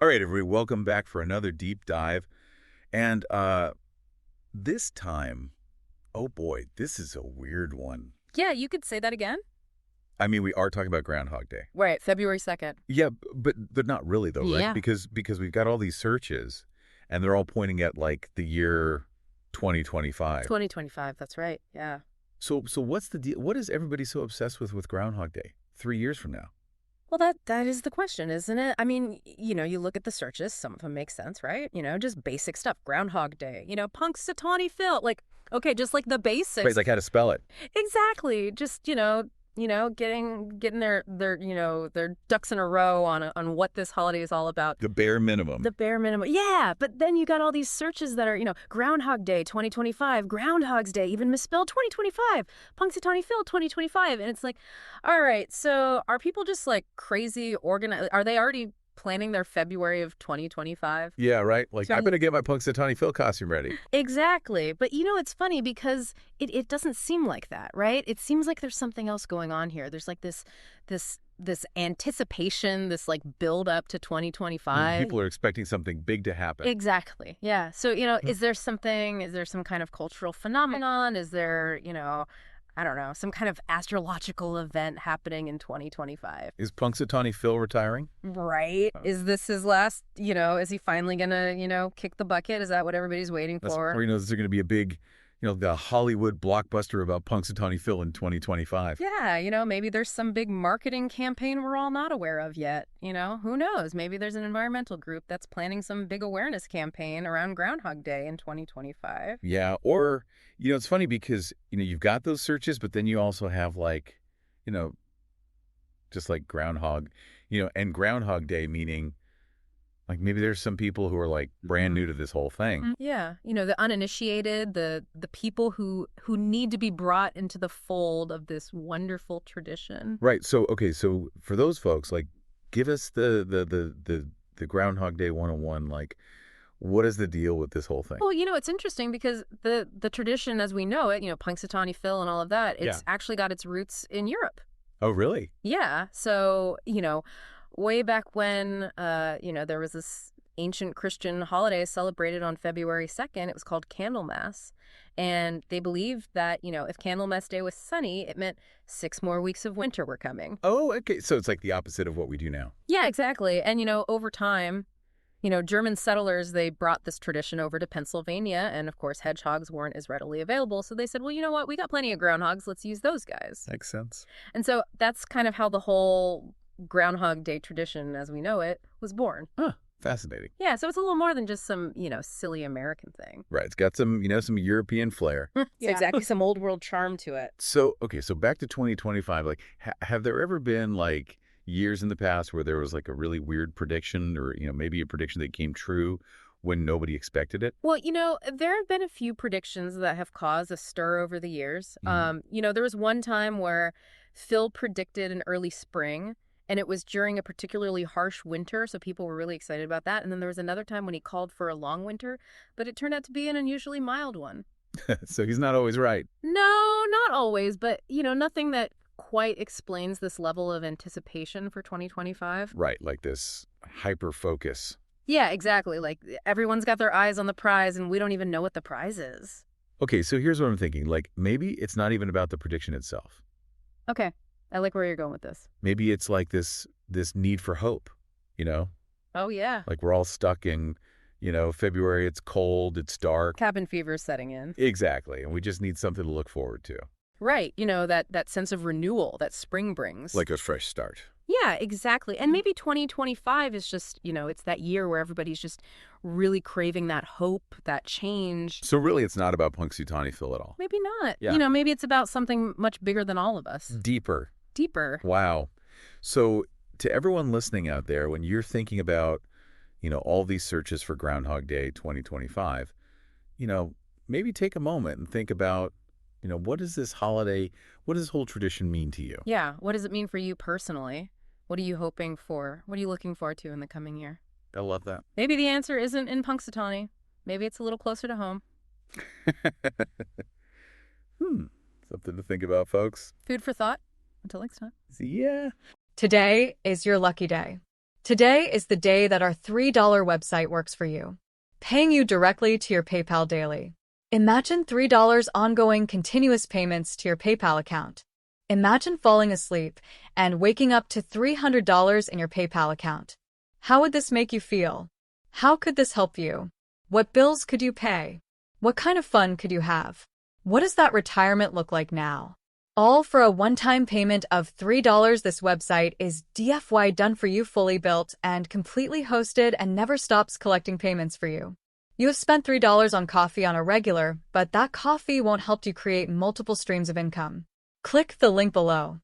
All right, everybody, welcome back for another deep dive. And this time, oh boy, this is a weird one. Yeah, you could say that again. I mean, we are talking about Groundhog Day. Right, February 2nd. Yeah, but not really though, right? Yeah. Because we've got all these searches, and they're all pointing at like the year 2025. 2025, that's right. Yeah. So what's the deal? What is everybody so obsessed with Groundhog Day 3 years from now? Well, that is the question, isn't it? I mean, you look at the searches, some of them make sense, right? Just basic stuff. Groundhog Day, Punxsutawney Phil, okay, just like the basics. Right, like how to spell it. Exactly. Just, getting their ducks in a row on what this holiday is all about. The bare minimum. The bare minimum. Yeah, but then you got all these searches that are, Groundhog Day 2025, Groundhog's Day, even misspelled 2025, Punxsutawney Phil 2025. And it's like, all right, so are people just like crazy organized? Are they already planning their February of 2025? Yeah, right? Like, I better get my Punxsutawney Phil costume ready. Exactly. But, it's funny because it doesn't seem like that, right? It seems like there's something else going on here. There's like this anticipation, this like build up to 2025. People are expecting something big to happen. Exactly. Yeah. So, is there some kind of cultural phenomenon? Is there, I don't know, some kind of astrological event happening in 2025? Is Punxsutawney Phil retiring? Right. Is this his last, is he finally going to, kick the bucket? Is that what everybody's waiting for? Or, is there going to be a big, the Hollywood blockbuster about Punxsutawney Phil in 2025? Yeah, maybe there's some big marketing campaign we're all not aware of yet. Who knows? Maybe there's an environmental group that's planning some big awareness campaign around Groundhog Day in 2025. Yeah, or, it's funny because, you've got those searches, but then you also have like, just like Groundhog, and Groundhog Day meaning like maybe there's some people who are like brand new to this whole thing. Yeah. The uninitiated, the people who need to be brought into the fold of this wonderful tradition. Right. So, okay. So for those folks, like give us the Groundhog Day 101, like what is the deal with this whole thing? Well, it's interesting because the tradition as we know it, Punxsutawney Phil and all of that, it's actually got its roots in Europe. Oh, really? Yeah. So, way back when, there was this ancient Christian holiday celebrated on February 2nd. It was called Candlemas. And they believed that, if Candlemas Day was sunny, it meant 6 more weeks of winter were coming. Oh, okay. So it's like the opposite of what we do now. Yeah, exactly. And, over time, German settlers, they brought this tradition over to Pennsylvania. And, of course, hedgehogs weren't as readily available. So they said, well, you know what? We got plenty of groundhogs. Let's use those guys. Makes sense. And so that's kind of how the whole Groundhog Day tradition as we know it was born. Huh. Fascinating. Yeah, so it's a little more than just some, silly American thing. Right. It's got some, some European flair. Yeah. Exactly. Some old world charm to it. So, okay, so back to 2025, like have there ever been like years in the past where there was like a really weird prediction or, maybe a prediction that came true when nobody expected it? Well, there have been a few predictions that have caused a stir over the years. There was one time where Phil predicted an early spring. And it was during a particularly harsh winter, so people were really excited about that. And then there was another time when he called for a long winter, but it turned out to be an unusually mild one. So he's not always right. No, not always, but, nothing that quite explains this level of anticipation for 2025. Right, like this hyper-focus. Yeah, exactly. Like, everyone's got their eyes on the prize, and we don't even know what the prize is. Okay, so here's what I'm thinking. Like, maybe it's not even about the prediction itself. Okay. I like where you're going with this. Maybe it's like this need for hope, Oh, yeah. Like we're all stuck in, February, it's cold, it's dark. Cabin fever is setting in. Exactly. And we just need something to look forward to. Right. That sense of renewal that spring brings. Like a fresh start. Yeah, exactly. And maybe 2025 is just, it's that year where everybody's just really craving that hope, that change. So really it's not about Punxsutawney Phil at all. Maybe not. Yeah. Maybe it's about something much bigger than all of us. Deeper. Wow. So to everyone listening out there, when you're thinking about, all these searches for Groundhog Day 2025, maybe take a moment and think about, what does this holiday, what does this whole tradition mean to you? Yeah. What does it mean for you personally? What are you hoping for? What are you looking forward to in the coming year? I love that. Maybe the answer isn't in Punxsutawney. Maybe it's a little closer to home. Something to think about, folks. Food for thought. Until next time. See ya. Today is your lucky day. Today is the day that our $3 website works for you, paying you directly to your PayPal daily. Imagine $3 ongoing continuous payments to your PayPal account. Imagine falling asleep and waking up to $300 in your PayPal account. How would this make you feel? How could this help you? What bills could you pay? What kind of fun could you have? What does that retirement look like now? All for a one-time payment of $3. This website is DFY done for you, fully built and completely hosted, and never stops collecting payments for you. You have spent $3 on coffee on a regular, but that coffee won't help you create multiple streams of income. Click the link below.